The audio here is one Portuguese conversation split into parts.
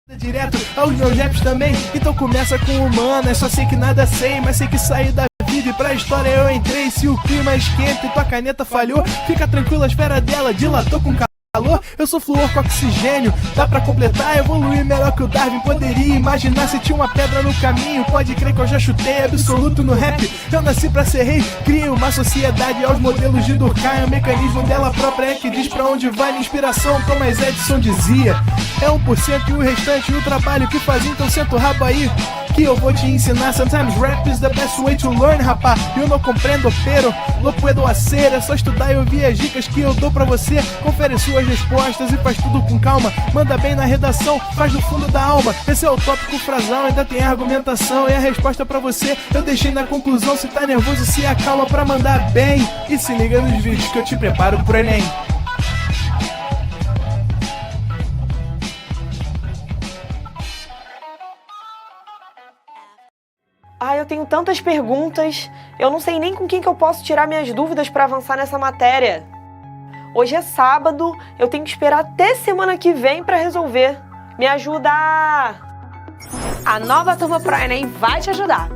Direto aos meus raps também, então começa com humano. É só sei que nada sei, mas sei que saí da vida e pra história eu entrei. Se o clima esquenta e tua caneta falhou, fica tranquilo, a esfera dela dilatou com calor. Eu sou fluor com oxigênio, dá pra completar, evoluir melhor que o Darwin poderia imaginar. Se tinha uma pedra no caminho, pode crer que eu já chutei absoluto no rap. Eu nasci pra ser rei, cria uma sociedade aos modelos de Durkheim. O mecanismo dela própria é que diz pra onde vai minha inspiração. Thomas Edison dizia, é 1% e o restante o trabalho que faz. Então senta o rabo aí que eu vou te ensinar. Sometimes rap is the best way to learn, rapá. Eu não compreendo, pero não puedo hacer. É só estudar e ouvir as dicas que eu dou pra você. Confere suas respostas e faz tudo com calma. Manda bem na redação, faz do fundo da alma. Esse é o tópico frasal, ainda tem argumentação. E a resposta pra você eu deixei na conclusão. Se tá nervoso, se acalma pra mandar bem. E se liga nos vídeos que eu te preparo pro Enem. Eu tenho tantas perguntas, eu não sei nem com quem que eu posso tirar minhas dúvidas para avançar nessa matéria. Hoje é sábado, eu tenho que esperar até semana que vem para resolver. Me ajuda! A nova turma pro Enem vai te ajudar.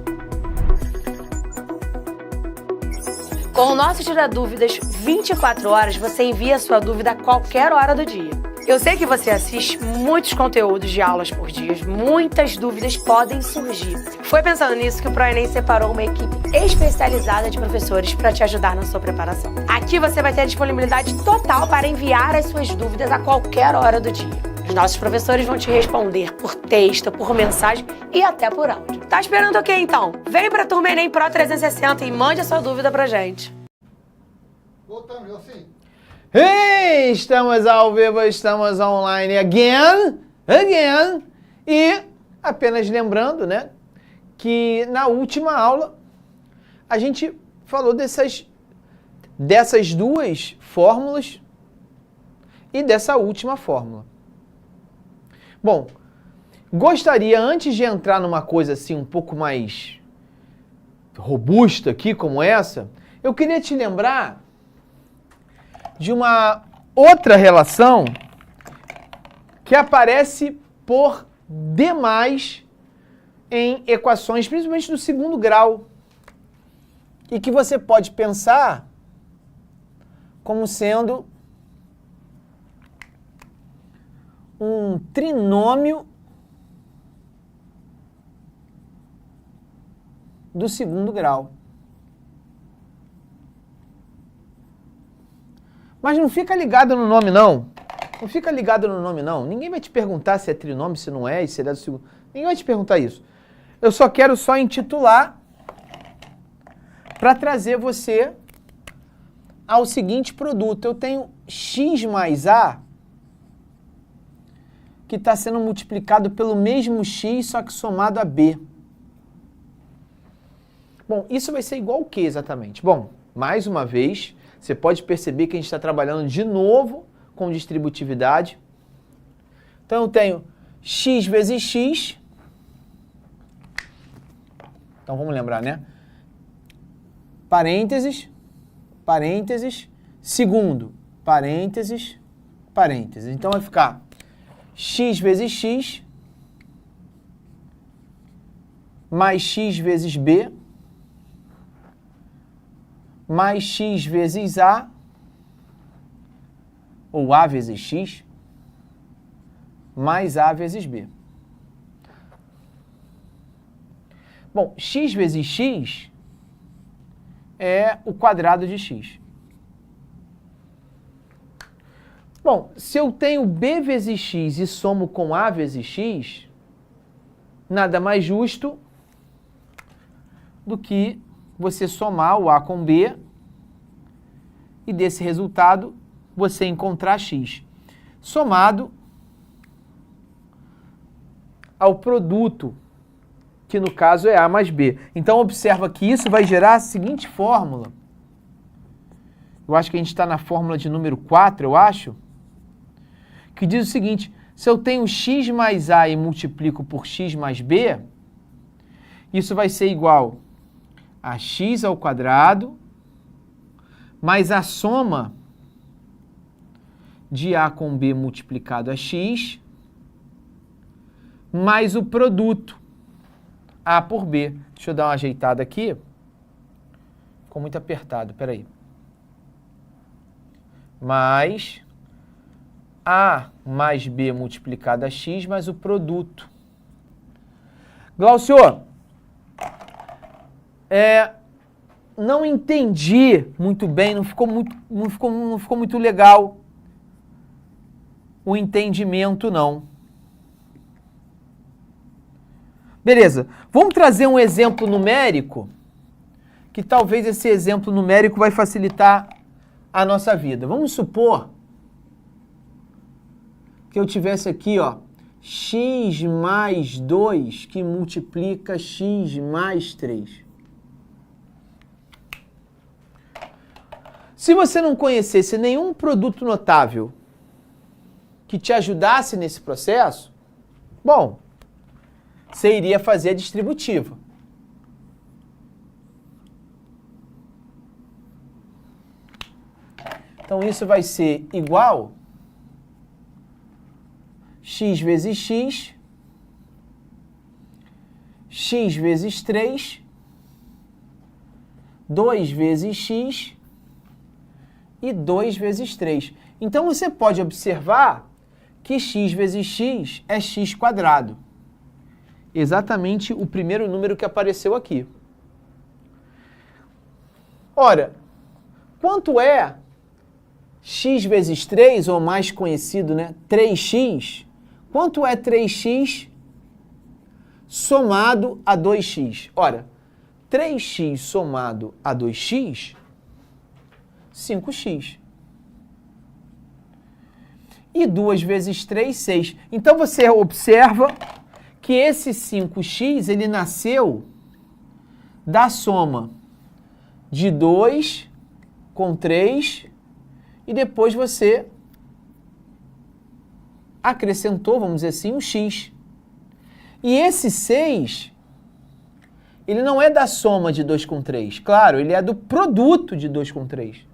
Com o nosso Tira Dúvidas 24 horas, você envia a sua dúvida a qualquer hora do dia. Eu sei que você assiste muitos conteúdos de aulas por dia, muitas dúvidas podem surgir. Foi pensando nisso que o ProEnem separou uma equipe especializada de professores para te ajudar na sua preparação. Aqui você vai ter a disponibilidade total para enviar as suas dúvidas a qualquer hora do dia. Os nossos professores vão te responder por texto, por mensagem e até por áudio. Tá esperando o quê então? Vem para a Turma Enem Pro 360 e mande a sua dúvida pra gente. Voltamos, eu sim. Hey, estamos ao vivo, estamos online again. E apenas lembrando, né, que na última aula a gente falou dessas duas fórmulas e dessa última fórmula. Bom, gostaria, antes de entrar numa coisa assim um pouco mais robusta aqui como essa, eu queria te lembrar de uma outra relação que aparece por demais em equações, principalmente do segundo grau, e que você pode pensar como sendo um trinômio do segundo grau. Mas não fica ligado no nome, não. Não fica ligado no nome, não. Ninguém vai te perguntar se é trinômio, se não é, se é do segundo. Ninguém vai te perguntar isso. Eu só quero intitular para trazer você ao seguinte produto. Eu tenho x mais a que está sendo multiplicado pelo mesmo x, só que somado a b. Bom, isso vai ser igual ao que exatamente? Bom, mais uma vez, você pode perceber que a gente está trabalhando de novo com distributividade. Então, eu tenho x vezes x. Então, vamos lembrar, né? Parênteses, parênteses, segundo, parênteses, parênteses. Então, vai ficar x vezes x mais x vezes b mais x vezes a, ou a vezes x, mais a vezes b. Bom, x vezes x é o quadrado de x. Bom, se eu tenho b vezes x e somo com a vezes x, nada mais justo do que você somar o a com b e desse resultado você encontrar x, somado ao produto, que no caso é a mais b. Então observa que isso vai gerar a seguinte fórmula. Eu acho que a gente está na fórmula de número 4, eu acho, que diz o seguinte: se eu tenho x mais a e multiplico por x mais b, isso vai ser igual a x ao quadrado mais a soma de a com b multiplicado a x mais o produto, A por B. Deixa eu dar uma ajeitada aqui. Ficou muito apertado, peraí. Mais A mais B multiplicado a X mais o produto. Glaucio, não entendi muito bem, não ficou muito legal o entendimento, não. Beleza, vamos trazer um exemplo numérico, que talvez esse exemplo numérico vai facilitar a nossa vida. Vamos supor que eu tivesse aqui, ó, x mais 2 que multiplica x mais 3. Se você não conhecesse nenhum produto notável que te ajudasse nesse processo, bom, você iria fazer a distributiva. Então, isso vai ser igual x vezes x, x vezes 3, 2 vezes x e 2 vezes 3. Então, você pode observar que x vezes x é x quadrado. Exatamente o primeiro número que apareceu aqui. Ora, quanto é x vezes 3, ou mais conhecido, né, 3x? Quanto é 3x somado a 2x? Ora, 3x somado a 2x, 5x. E 2 vezes 3, 6. Então, você observa que esse 5x, ele nasceu da soma de 2 com 3, e depois você acrescentou, vamos dizer assim, um x. E esse 6, ele não é da soma de 2 com 3. Claro, ele é do produto de 2 com 3.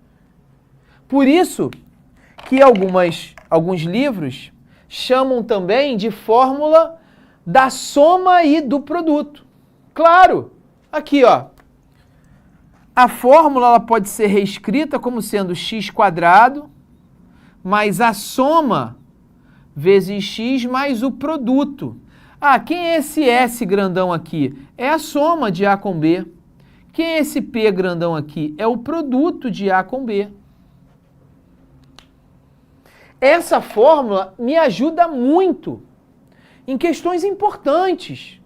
Por isso que alguns livros chamam também de fórmula da soma e do produto. Claro, aqui, ó. A fórmula ela pode ser reescrita como sendo x quadrado mais a soma vezes x mais o produto. Ah, quem é esse S grandão aqui? É a soma de A com B. Quem é esse P grandão aqui? É o produto de A com B. Essa fórmula me ajuda muito em questões importantes.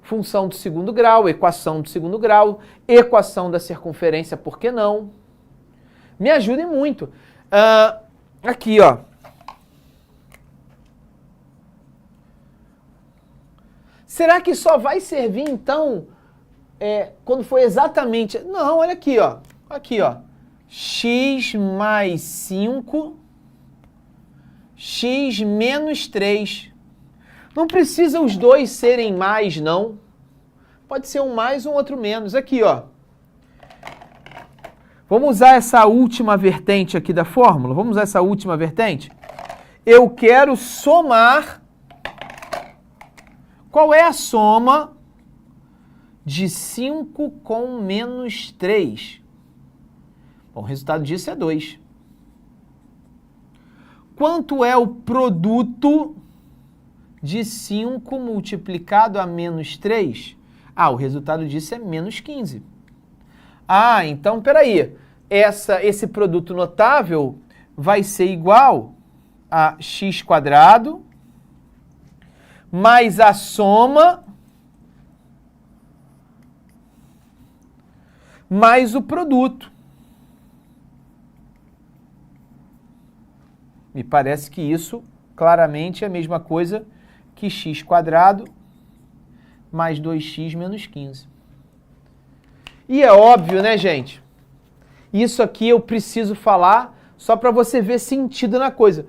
Função do segundo grau, equação do segundo grau, equação da circunferência, por que não? Me ajudem muito. Aqui, ó. Será que só vai servir, então, quando for exatamente... Não, olha aqui, ó. Aqui, ó. X mais 5, x menos 3. Não precisa os dois serem mais, não. Pode ser um mais, um outro menos. Aqui, ó. Vamos usar essa última vertente aqui da fórmula? Vamos usar essa última vertente? Eu quero somar... Qual é a soma de 5 com menos 3? Bom, o resultado disso é 2. Quanto é o produto de 5 multiplicado a menos 3? Ah, o resultado disso é menos 15. Ah, então, peraí. Esse produto notável vai ser igual a x quadrado mais a soma mais o produto. Me parece que isso claramente é a mesma coisa que x quadrado mais 2x menos 15. E é óbvio, né, gente? Isso aqui eu preciso falar só para você ver sentido na coisa.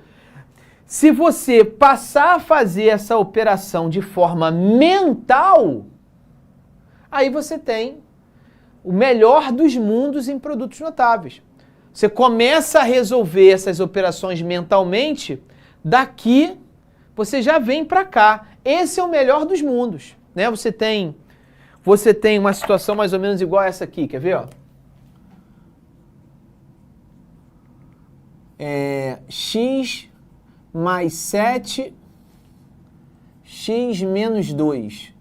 Se você passar a fazer essa operação de forma mental, aí você tem o melhor dos mundos em produtos notáveis. Você começa a resolver essas operações mentalmente, daqui você já vem para cá. Esse é o melhor dos mundos, né? Você tem uma situação mais ou menos igual a essa aqui, quer ver, ó? X mais 7, x menos 2.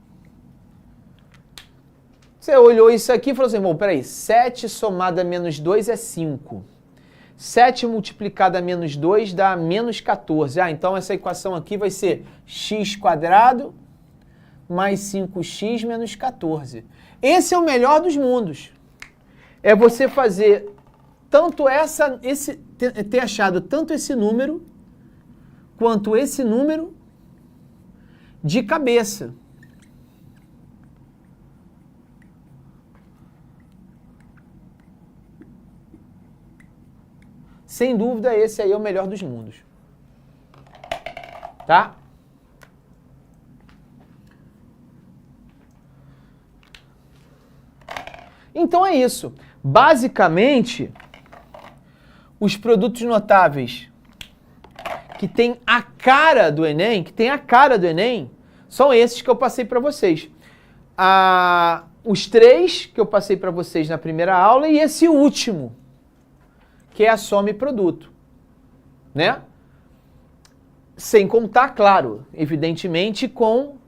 Você olhou isso aqui e falou assim, bom, peraí, 7 somado a menos 2 é 5. 7 multiplicado a menos 2 dá menos 14. Ah, então essa equação aqui vai ser x² mais 5x menos 14. Esse é o melhor dos mundos. É você fazer tanto ter achado tanto esse número quanto esse número de cabeça. Sem dúvida, esse aí é o melhor dos mundos. Tá? Então é isso. Basicamente, os produtos notáveis que tem a cara do Enem, são esses que eu passei para vocês. Os 3 que eu passei para vocês na primeira aula e esse último, que é a soma e produto, né? Sem contar, claro, evidentemente, com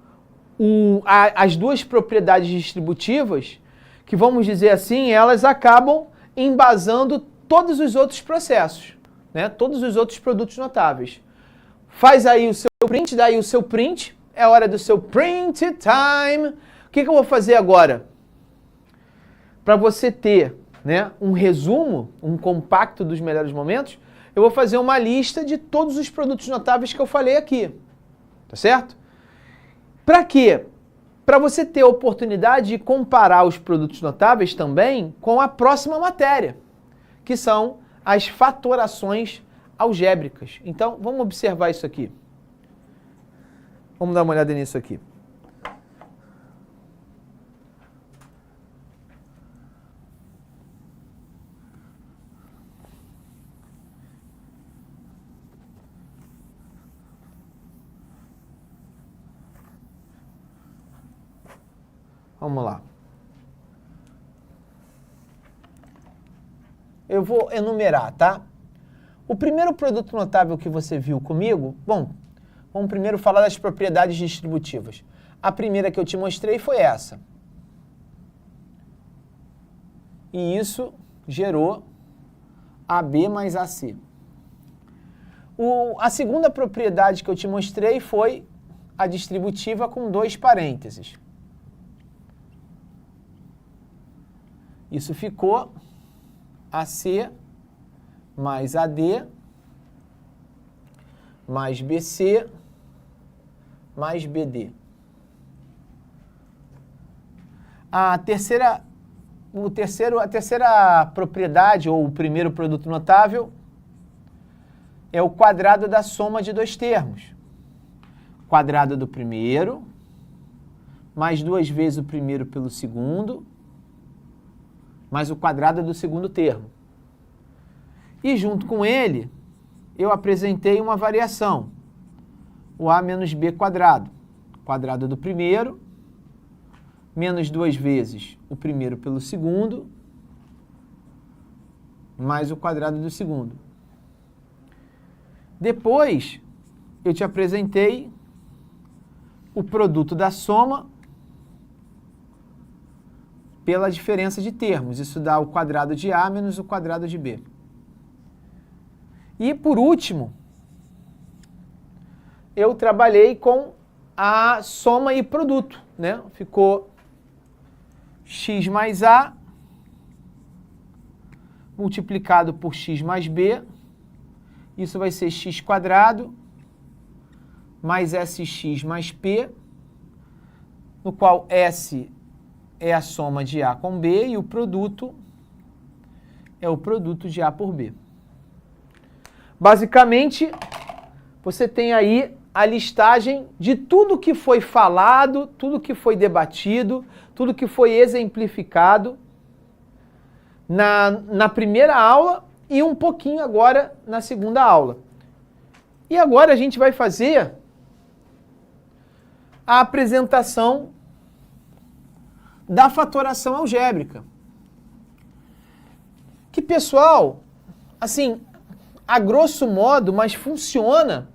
as duas propriedades distributivas, que vamos dizer assim, elas acabam embasando todos os outros processos, né? Todos os outros produtos notáveis. Faz aí o seu print, daí o seu print, é hora do seu print time. O que eu vou fazer agora? Para você ter, né, um resumo, um compacto dos melhores momentos, eu vou fazer uma lista de todos os produtos notáveis que eu falei aqui. Tá certo? Para quê? Para você ter a oportunidade de comparar os produtos notáveis também com a próxima matéria, que são as fatorações algébricas. Então, vamos observar isso aqui. Vamos dar uma olhada nisso aqui. Vamos lá. Eu vou enumerar, tá? O primeiro produto notável que você viu comigo, bom, vamos primeiro falar das propriedades distributivas. A primeira que eu te mostrei foi essa. E isso gerou AB mais AC. A segunda propriedade que eu te mostrei foi a distributiva com 2 parênteses. Isso ficou AC mais AD mais BC mais BD. A terceira propriedade, ou o primeiro produto notável, é o quadrado da soma de 2 termos. Quadrado do primeiro, mais 2 vezes o primeiro pelo segundo, mais o quadrado do segundo termo. E junto com ele, eu apresentei uma variação, o A menos B quadrado. Quadrado do primeiro, menos 2 vezes o primeiro pelo segundo, mais o quadrado do segundo. Depois, eu te apresentei o produto da soma pela diferença de termos. Isso dá o quadrado de A menos o quadrado de B. E, por último, eu trabalhei com a soma e produto, né? Ficou x mais A multiplicado por x mais B. Isso vai ser x quadrado mais SX mais P, no qual S é a soma de A com B e o produto é o produto de A por B. Basicamente, você tem aí a listagem de tudo que foi falado, tudo que foi debatido, tudo que foi exemplificado na primeira aula e um pouquinho agora na segunda aula. E agora a gente vai fazer a apresentação da fatoração algébrica. Que, pessoal, assim, a grosso modo, mas funciona.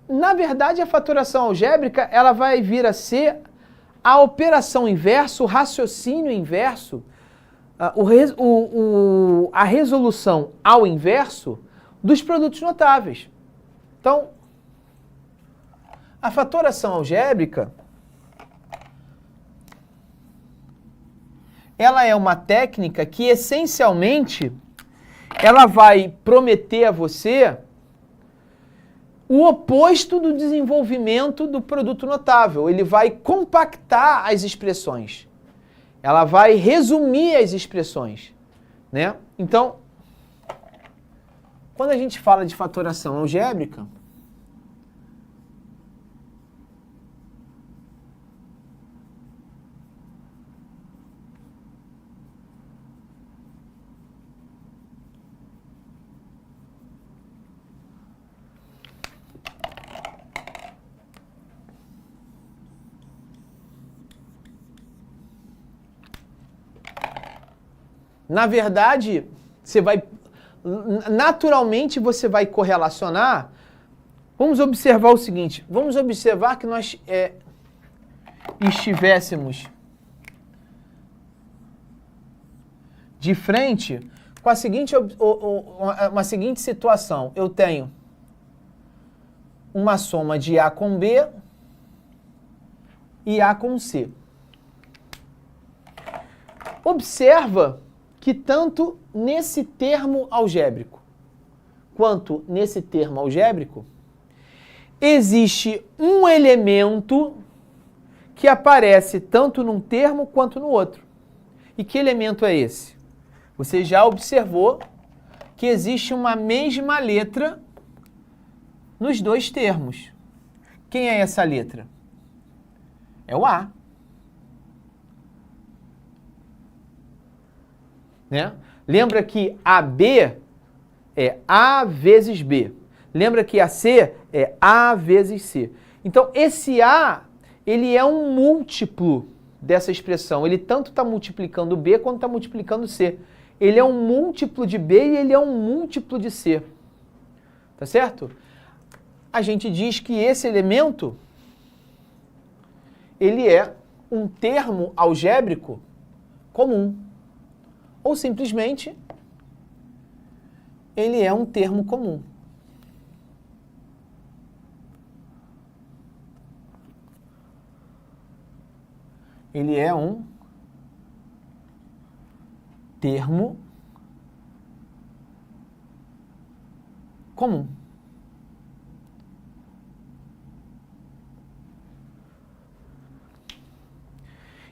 Na verdade, a fatoração algébrica, ela vai vir a ser a operação inversa, o raciocínio inverso, a resolução ao inverso dos produtos notáveis. Então, a fatoração algébrica, ela é uma técnica que, essencialmente, ela vai prometer a você o oposto do desenvolvimento do produto notável. Ele vai compactar as expressões. Ela vai resumir as expressões, né? Então, quando a gente fala de fatoração algébrica, na verdade, naturalmente você vai correlacionar. Vamos observar o seguinte, vamos observar que nós estivéssemos de frente com uma seguinte situação. Eu tenho uma soma de A com B e A com C. Observa que tanto nesse termo algébrico quanto nesse termo algébrico existe um elemento que aparece tanto num termo quanto no outro. E que elemento é esse? Você já observou que existe uma mesma letra nos dois termos. Quem é essa letra? É o A. Né? Lembra que AB é A vezes B. Lembra que AC é A vezes C. Então, esse A, ele é um múltiplo dessa expressão. Ele tanto está multiplicando B quanto está multiplicando C. Ele é um múltiplo de B e ele é um múltiplo de C. Tá certo? A gente diz que esse elemento, ele é um termo algébrico comum. Ou simplesmente, ele é um termo comum. Ele é um termo comum.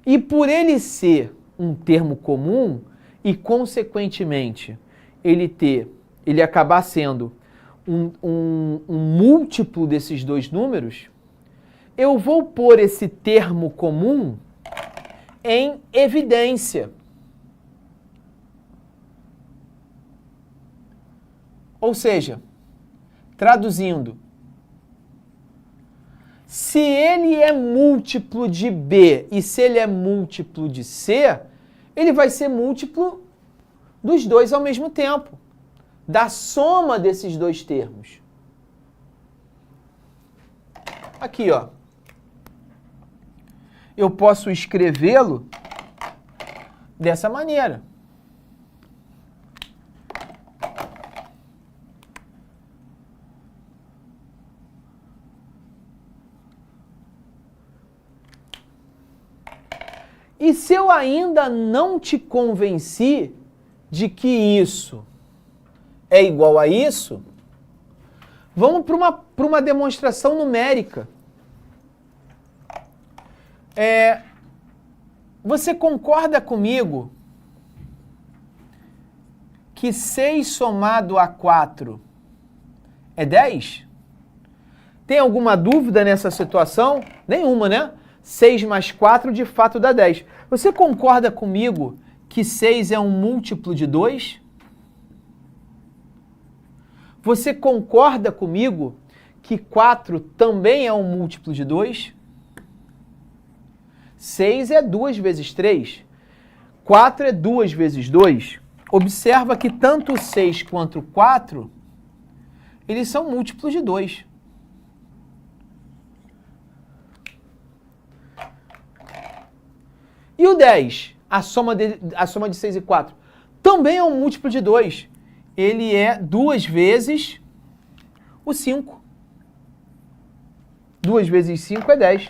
E por ele ser um termo comum, e, consequentemente, ele acabar sendo um múltiplo desses dois números, eu vou pôr esse termo comum em evidência. Ou seja, traduzindo, se ele é múltiplo de B e se ele é múltiplo de C, ele vai ser múltiplo dos dois ao mesmo tempo, da soma desses dois termos. Aqui, ó. Eu posso escrevê-lo dessa maneira. E se eu ainda não te convenci de que isso é igual a isso, vamos para uma demonstração numérica. Você concorda comigo que 6 somado a 4 é 10? Tem alguma dúvida nessa situação? Nenhuma, né? 6 mais 4 de fato dá 10. Você concorda comigo que 6 é um múltiplo de 2? Você concorda comigo que 4 também é um múltiplo de 2? 6 é 2 vezes 3. 4 é 2 vezes 2. Observa que tanto o 6 quanto o 4, eles são múltiplos de 2. E o 10, a soma de 6 e 4, também é um múltiplo de 2. Ele é 2 vezes o 5. 2 vezes 5 é 10.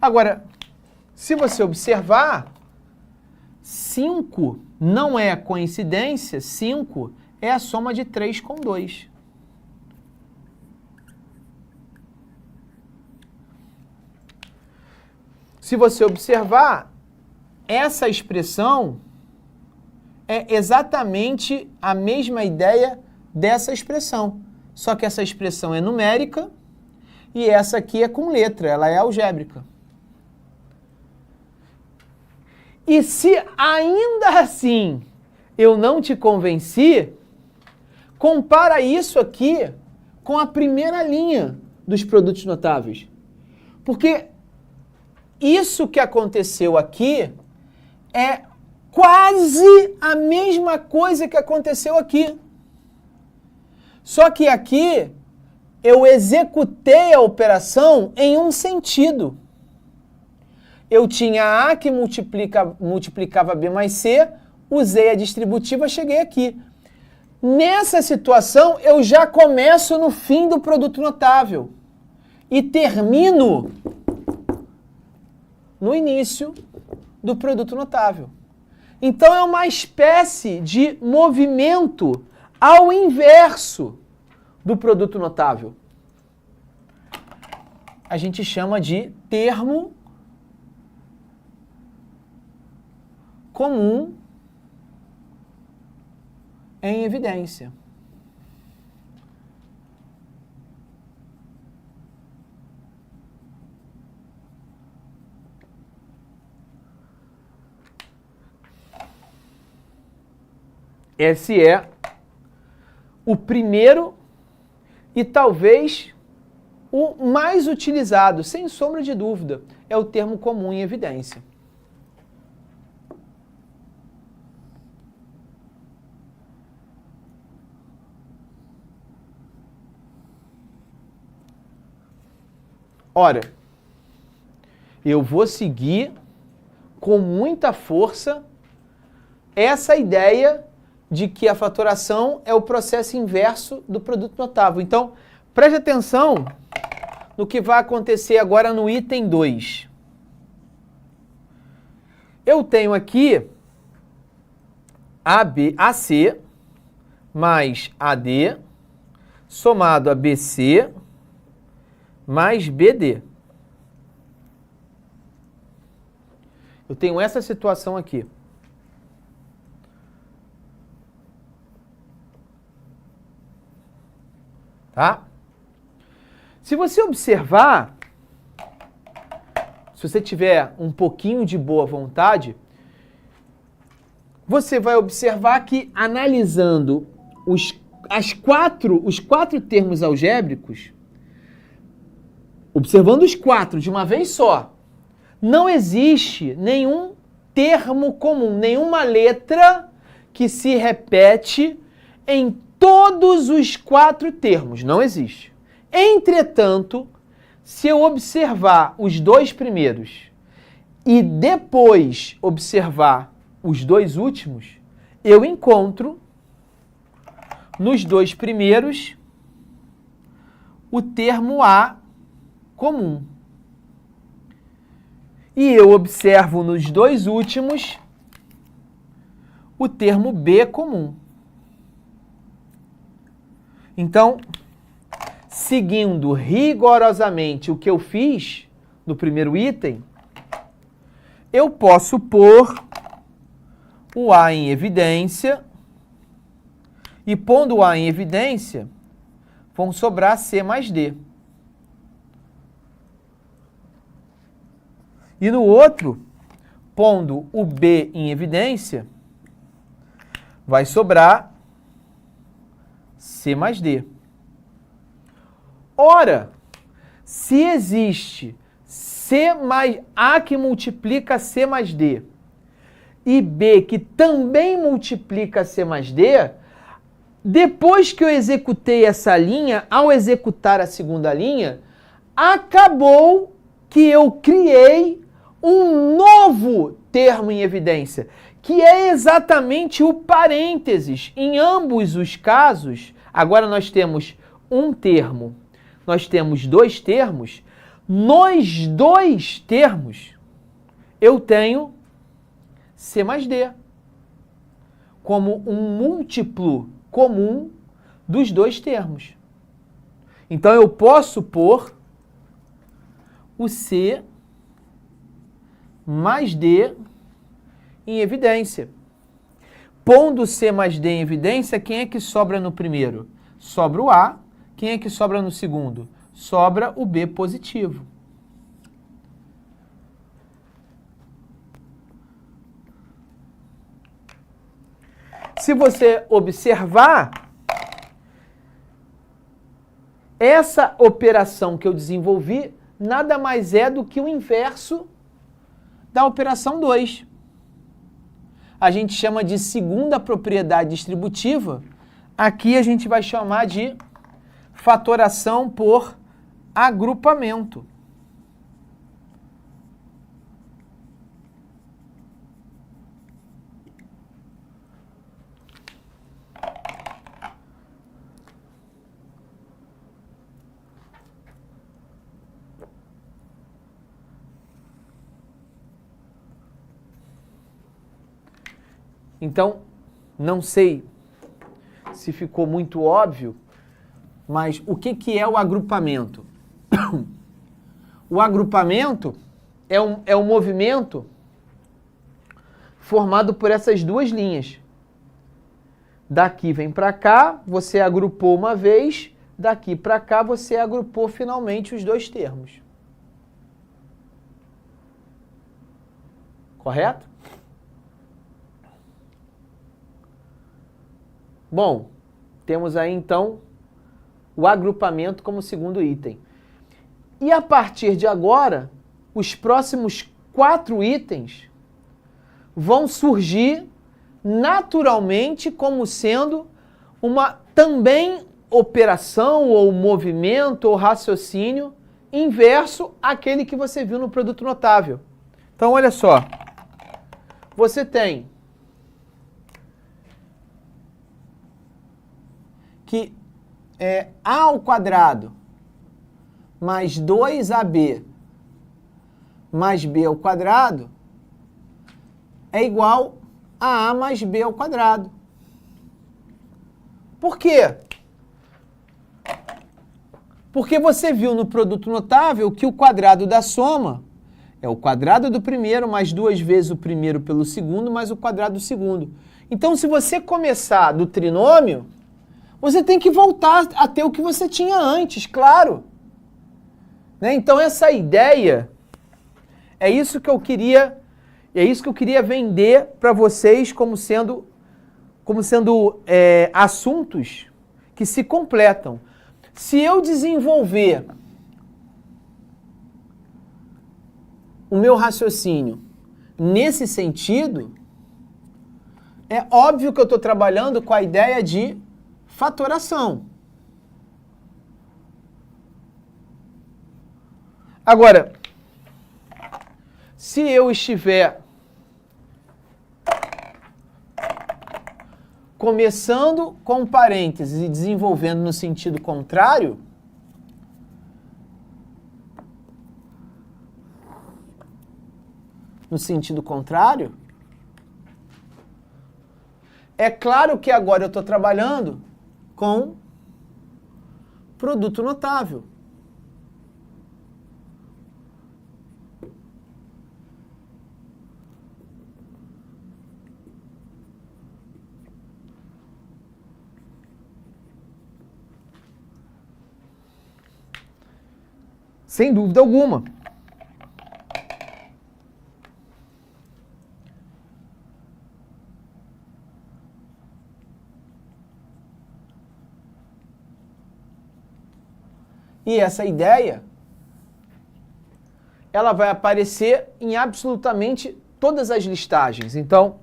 Agora, se você observar, 5 não é coincidência, 5 é a soma de 3 com 2. Se você observar, essa expressão é exatamente a mesma ideia dessa expressão. Só que essa expressão é numérica e essa aqui é com letra, ela é algébrica. E se ainda assim eu não te convenci, compara isso aqui com a primeira linha dos produtos notáveis. Porque isso que aconteceu aqui é quase a mesma coisa que aconteceu aqui. Só que aqui eu executei a operação em um sentido. Eu tinha A que multiplicava B mais C, usei a distributiva, cheguei aqui. Nessa situação, eu já começo no fim do produto notável e termino no início do produto notável. Então, é uma espécie de movimento ao inverso do produto notável. A gente chama de termo comum em evidência. Esse é o primeiro e talvez o mais utilizado, sem sombra de dúvida, é o termo comum em evidência. Ora, eu vou seguir com muita força essa ideia de que a fatoração é o processo inverso do produto notável. Então, preste atenção no que vai acontecer agora no item 2. Eu tenho aqui AC mais AD somado a BC mais BD. Eu tenho essa situação aqui. Tá? Se você observar, se você tiver um pouquinho de boa vontade, você vai observar que analisando os quatro termos algébricos, observando os 4 de uma vez só, não existe nenhum termo comum, nenhuma letra que se repete em todos os 4 termos. Não existe. Entretanto, se eu observar os 2 primeiros e depois observar os 2 últimos, eu encontro nos 2 primeiros o termo A comum. E eu observo nos 2 últimos o termo B comum. Então, seguindo rigorosamente o que eu fiz no primeiro item, eu posso pôr o A em evidência, e pondo o A em evidência, vão sobrar C mais D. E no outro, pondo o B em evidência, vai sobrar C mais D. Ora, Se existe C mais A que multiplica C mais D e B que também multiplica C mais D, depois que eu executei essa linha, ao executar a segunda linha, acabou que eu criei um novo termo em evidência, que é exatamente o parênteses. Em ambos os casos, agora nós temos um termo, nós temos dois termos. Nos dois termos, eu tenho C mais D como um múltiplo comum dos dois termos. Então, eu posso pôr o C mais D em evidência. Pondo C mais D em evidência, quem é que sobra no primeiro? Sobra o A. Quem é que sobra no segundo? Sobra o B positivo. Se você observar, essa operação que eu desenvolvi nada mais é do que o inverso da operação 2. A gente chama de segunda propriedade distributiva. Aqui a gente vai chamar de fatoração por agrupamento. Então, não sei se ficou muito óbvio, mas o que é o agrupamento? O agrupamento é um movimento formado por essas duas linhas. Daqui vem para cá, você agrupou uma vez, daqui para cá você agrupou finalmente os dois termos. Correto? Bom, temos aí então o agrupamento como segundo item. E a partir de agora, os próximos 4 itens vão surgir naturalmente como sendo uma também operação ou movimento ou raciocínio inverso àquele que você viu no produto notável. Então, olha só. Você tem que A ao quadrado mais 2AB mais B ao quadrado é igual a A mais B ao quadrado. Por quê? Porque você viu no produto notável que o quadrado da soma é o quadrado do primeiro mais 2 vezes o primeiro pelo segundo mais o quadrado do segundo. Então, se você começar do trinômio, você tem que voltar a ter o que você tinha antes, claro. Né? Então, essa ideia, é isso que eu queria vender para vocês como sendo assuntos que se completam. Se eu desenvolver o meu raciocínio nesse sentido, é óbvio que eu estou trabalhando com a ideia de fatoração. Agora, se eu estiver começando com parênteses e desenvolvendo no sentido contrário, é claro que agora eu estou trabalhando com produto notável. Sem dúvida alguma. E essa ideia ela vai aparecer em absolutamente todas as listagens. Então,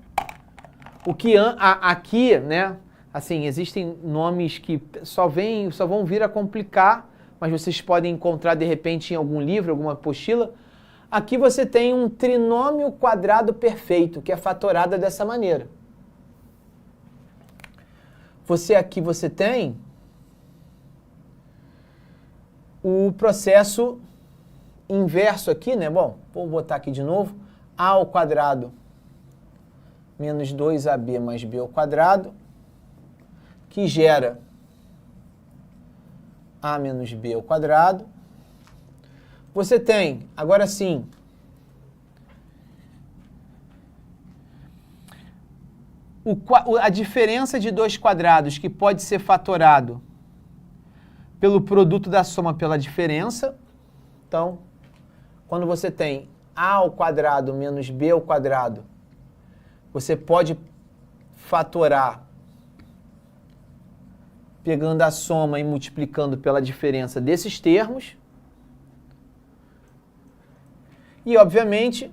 o que aqui, né, assim, existem nomes que só vão vir a complicar, mas vocês podem encontrar de repente em algum livro, alguma apostila. Aqui você tem um trinômio quadrado perfeito, que é fatorado dessa maneira. Aqui você tem o processo inverso aqui, né? Bom, vou botar aqui de novo. A ao quadrado menos 2ab mais b ao quadrado, que gera a menos b ao quadrado. Você tem, agora sim, a diferença de dois quadrados que pode ser fatorado pelo produto da soma pela diferença. Então, quando você tem a ao quadrado menos b ao quadrado, você pode fatorar pegando a soma e multiplicando pela diferença desses termos. E, obviamente,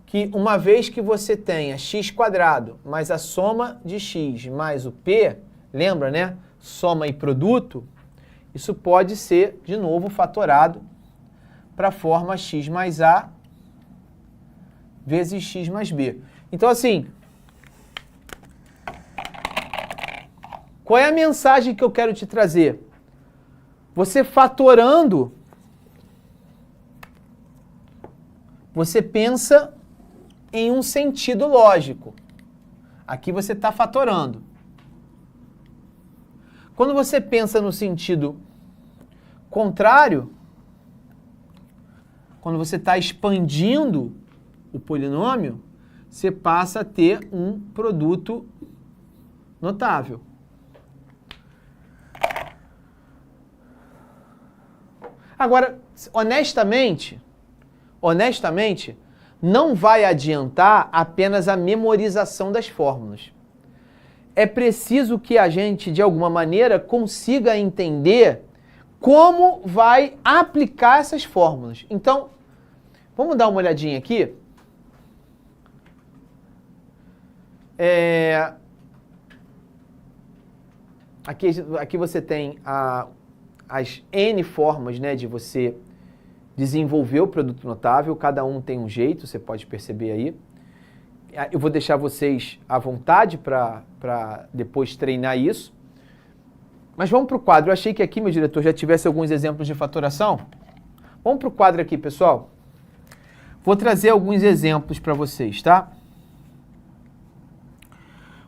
que uma vez que você tenha x quadrado mais a soma de x mais o p, lembra, né? Soma e produto, isso pode ser, de novo, fatorado para a forma x mais a vezes x mais b. Então, assim, qual é a mensagem que eu quero te trazer? Você fatorando, você pensa em um sentido lógico. Aqui você está fatorando. Quando você pensa no sentido contrário, quando você está expandindo o polinômio, você passa a ter um produto notável. Agora, honestamente, não vai adiantar apenas a memorização das fórmulas. É preciso que a gente, de alguma maneira, consiga entender como vai aplicar essas fórmulas. Então, vamos dar uma olhadinha aqui. Aqui você tem as N formas, né, de você desenvolver o produto notável. Cada um tem um jeito, você pode perceber aí. Eu vou deixar vocês à vontade para depois treinar isso. Mas vamos para o quadro. Eu achei que aqui, meu diretor, já tivesse alguns exemplos de fatoração. Vamos para o quadro aqui, pessoal. Vou trazer alguns exemplos para vocês, tá?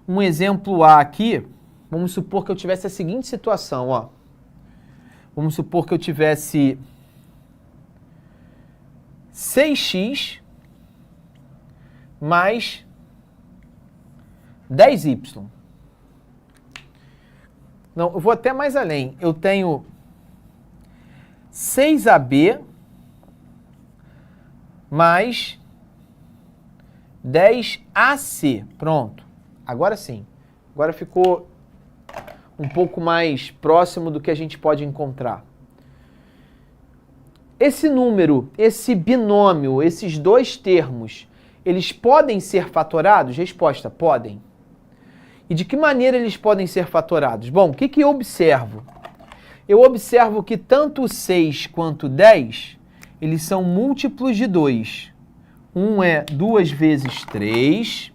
Um exemplo A aqui, vamos supor que eu tivesse a seguinte situação, ó. Vamos supor que eu tivesse 6x mais 10y. Não, eu vou até mais além. Eu tenho 6ab mais 10ac. Pronto. Agora sim. Agora ficou um pouco mais próximo do que a gente pode encontrar. Esse número, esse binômio, esses dois termos, eles podem ser fatorados? Resposta, podem. E de que maneira eles podem ser fatorados? Bom, o que eu observo? Eu observo que tanto o 6 quanto o 10, eles são múltiplos de 2. Um é 2 vezes 3,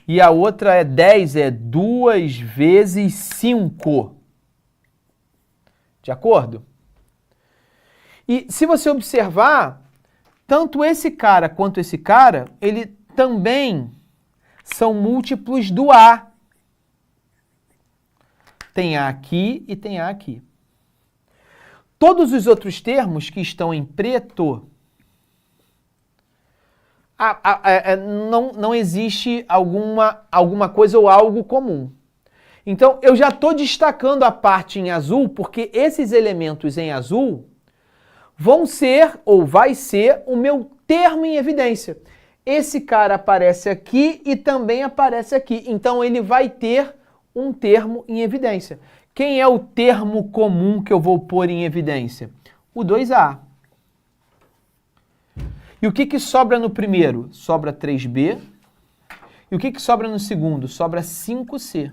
e a outra é 10, é 2 vezes 5. De acordo? E se você observar, tanto esse cara quanto esse cara, ele também são múltiplos do A. Tem A aqui e tem A aqui. Todos os outros termos que estão em preto, não existe alguma coisa ou algo comum. Então, eu já estou destacando a parte em azul, porque esses elementos em azul vão ser, ou vai ser, o meu termo em evidência. Esse cara aparece aqui e também aparece aqui. Então, ele vai ter um termo em evidência, Quem é o termo comum que eu vou pôr em evidência? O 2A. E o que sobra no primeiro? Sobra 3B. E o que sobra no segundo? Sobra 5C.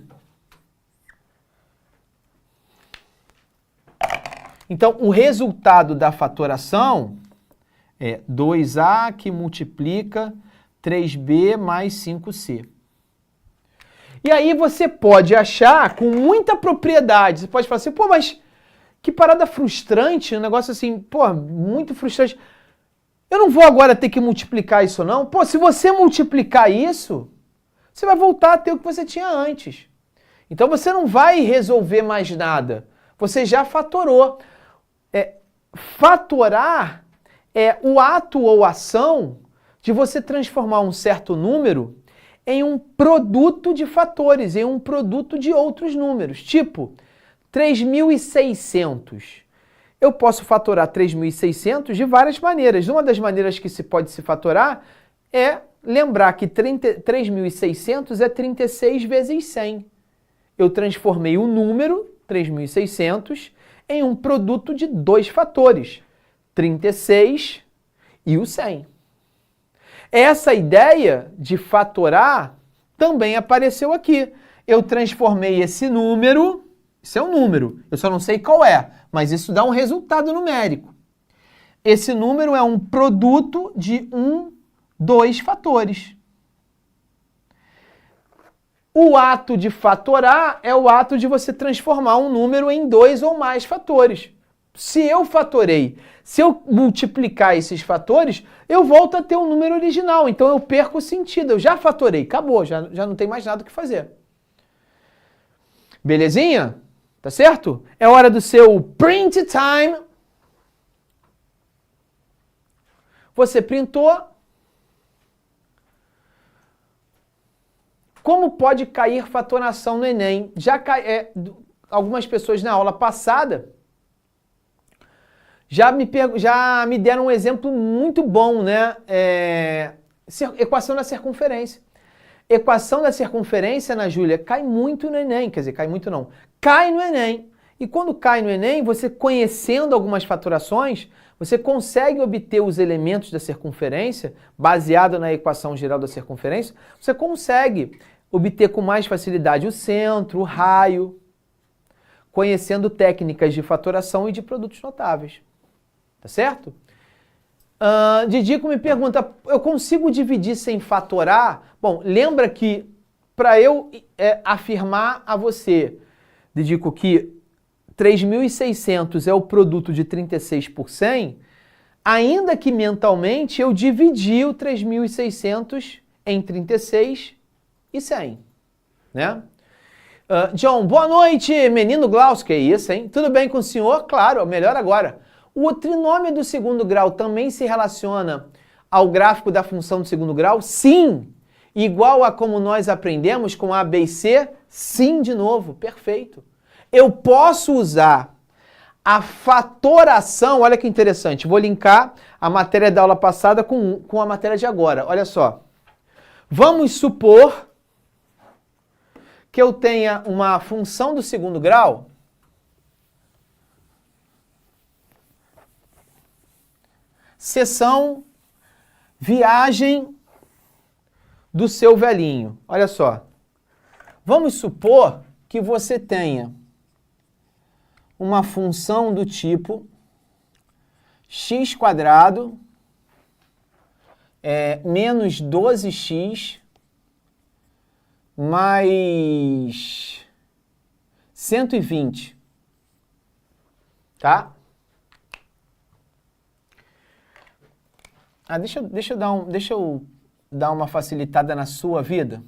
Então, o resultado da fatoração é 2A que multiplica 3B mais 5C. E aí você pode achar com muita propriedade, você pode falar assim, pô, mas que parada frustrante, um negócio assim, pô, muito frustrante. Eu não vou agora ter que multiplicar isso não? Pô, se você multiplicar isso, você vai voltar a ter o que você tinha antes. Então você não vai resolver mais nada, você já fatorou. Fatorar é o ato ou ação de você transformar um certo número em um produto de fatores, em um produto de outros números. Tipo, 3.600. Eu posso fatorar 3.600 de várias maneiras. Uma das maneiras que se pode se fatorar é lembrar que 3.600 é 36 vezes 100. Eu transformei o número, 3.600, em um produto de dois fatores, 36 e o 100. Essa ideia de fatorar também apareceu aqui. Eu transformei esse número, isso é um número, eu só não sei qual é, mas isso dá um resultado numérico. Esse número é um produto de dois fatores. O ato de fatorar é o ato de você transformar um número em dois ou mais fatores. Se eu fatorei, se eu multiplicar esses fatores, eu volto a ter o número original. Então eu perco o sentido. Eu já fatorei, acabou, já não tem mais nada o que fazer. Belezinha? Tá certo? É hora do seu print time. Você printou. Como pode cair fatoração no Enem? Algumas pessoas na aula passada já me deram um exemplo muito bom, né? Equação da circunferência. Equação da circunferência, Ana Júlia, cai muito no Enem. Quer dizer, cai muito não. Cai no Enem. E quando cai no Enem, você conhecendo algumas fatorações, você consegue obter os elementos da circunferência, baseado na equação geral da circunferência, você consegue obter com mais facilidade o centro, o raio, conhecendo técnicas de fatoração e de produtos notáveis. Tá certo? Didico me pergunta, eu consigo dividir sem fatorar? Bom, lembra que para eu afirmar a você, Didico, que 3.600 é o produto de 36 por 100, ainda que mentalmente eu dividi o 3.600 em 36 e 100, né? John, boa noite, menino Glaucio, que é isso, hein? Tudo bem com o senhor? Claro, melhor agora. O trinômio do segundo grau também se relaciona ao gráfico da função do segundo grau? Sim! Igual a como nós aprendemos com A, B e C? Sim, de novo, perfeito. Eu posso usar a fatoração, olha que interessante, vou linkar a matéria da aula passada com a matéria de agora, olha só. Vamos supor que eu tenha uma função do segundo grau seção viagem do seu velhinho. Olha só. Vamos supor que você tenha uma função do tipo x² menos 12x mais 120, tá? Deixa eu dar uma facilitada na sua vida.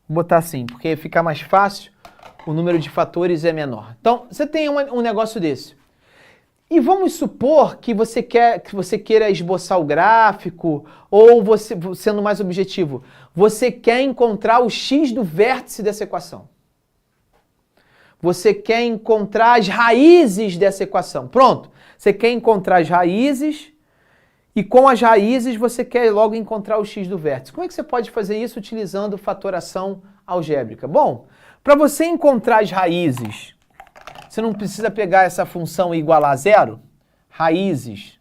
Vou botar assim, porque fica mais fácil, o número de fatores é menor. Então, você tem um negócio desse. E vamos supor que você queira esboçar o gráfico, ou você, sendo mais objetivo, você quer encontrar o x do vértice dessa equação. Você quer encontrar as raízes dessa equação. Pronto, você quer encontrar as raízes, e com as raízes você quer logo encontrar o x do vértice. Como é que você pode fazer isso utilizando fatoração algébrica? Bom, Para você encontrar as raízes, você não precisa pegar essa função e igualar a zero? Raízes.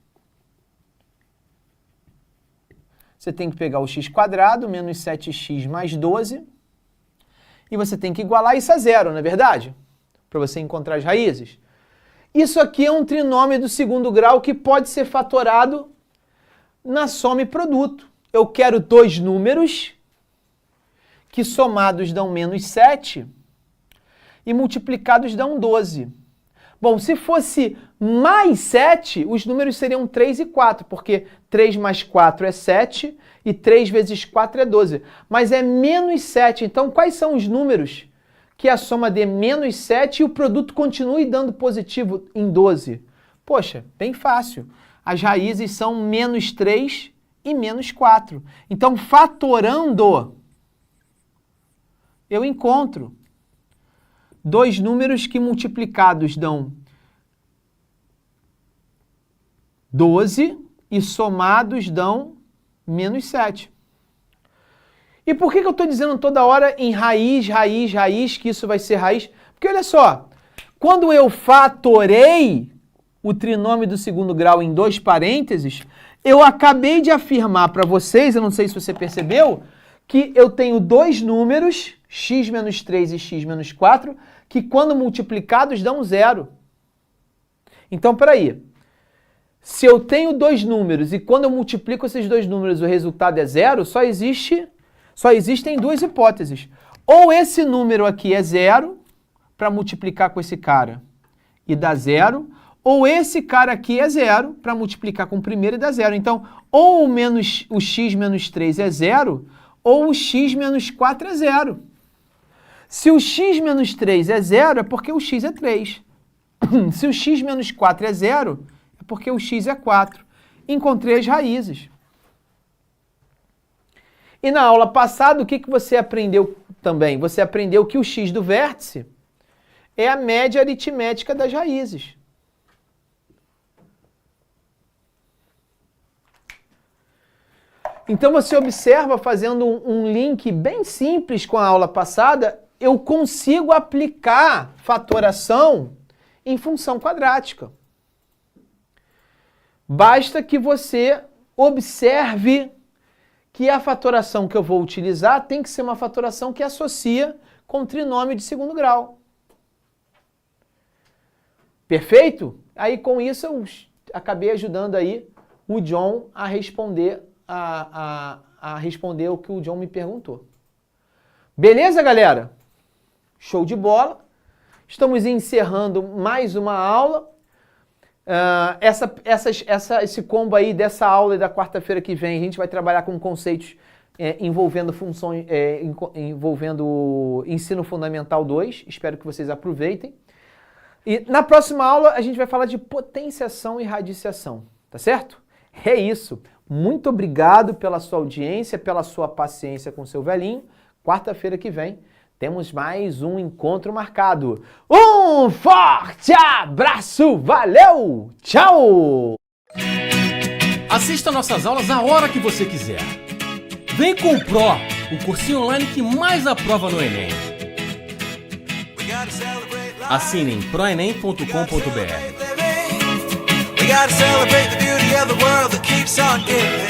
Você tem que pegar o x² menos 7x mais 12 e você tem que igualar isso a zero, não é verdade? Para você encontrar as raízes. Isso aqui é um trinômio do segundo grau que pode ser fatorado na soma e produto. Eu quero dois números que somados dão menos 7 e multiplicados dão 12. Bom, se fosse mais 7, os números seriam 3 e 4, porque 3 mais 4 é 7 e 3 vezes 4 é 12. Mas é menos 7, então quais são os números que a soma dê menos 7 e o produto continue dando positivo em 12? Poxa, bem fácil. As raízes são menos 3 e menos 4. Então, fatorando, eu encontro dois números que multiplicados dão 12 e somados dão menos 7. E por que eu estou dizendo toda hora em raiz, raiz, raiz, que isso vai ser raiz? Porque olha só, quando eu fatorei o trinômio do segundo grau em dois parênteses, eu acabei de afirmar para vocês, eu não sei se você percebeu, que eu tenho dois números, x menos 3 e x menos 4, que quando multiplicados dão zero. Então, peraí. Se eu tenho dois números e quando eu multiplico esses dois números o resultado é zero, só existem duas hipóteses. Ou esse número aqui é zero, para multiplicar com esse cara e dá zero, ou esse cara aqui é zero, para multiplicar com o primeiro e dá zero. Então, ou o x menos 3 é zero, ou o x menos 4 é zero. Se o x menos 3 é zero, é porque o x é 3. Se o x menos 4 é zero, é porque o x é 4. Encontrei as raízes. E na aula passada, o que você aprendeu também? Você aprendeu que o x do vértice é a média aritmética das raízes. Então você observa, fazendo um link bem simples com a aula passada, eu consigo aplicar fatoração em função quadrática. Basta que você observe que a fatoração que eu vou utilizar tem que ser uma fatoração que associa com trinômio de segundo grau. Perfeito? Aí com isso eu acabei ajudando aí o John a responder responder o que o John me perguntou. Beleza, galera? Show de bola. Estamos encerrando mais uma aula. Esse combo aí dessa aula e da quarta-feira que vem, a gente vai trabalhar com conceitos envolvendo funções, envolvendo ensino fundamental 2. Espero que vocês aproveitem. E na próxima aula a gente vai falar de potenciação e radiciação, tá certo? É isso. Muito obrigado pela sua audiência, pela sua paciência com o seu velhinho. Quarta-feira que vem temos mais um encontro marcado. Um forte abraço, valeu, tchau! Assista nossas aulas a hora que você quiser. Vem com o Pro, o cursinho online que mais aprova no Enem. Assine em proenem.com.br. We gotta celebrate the beauty of the world that keeps on giving.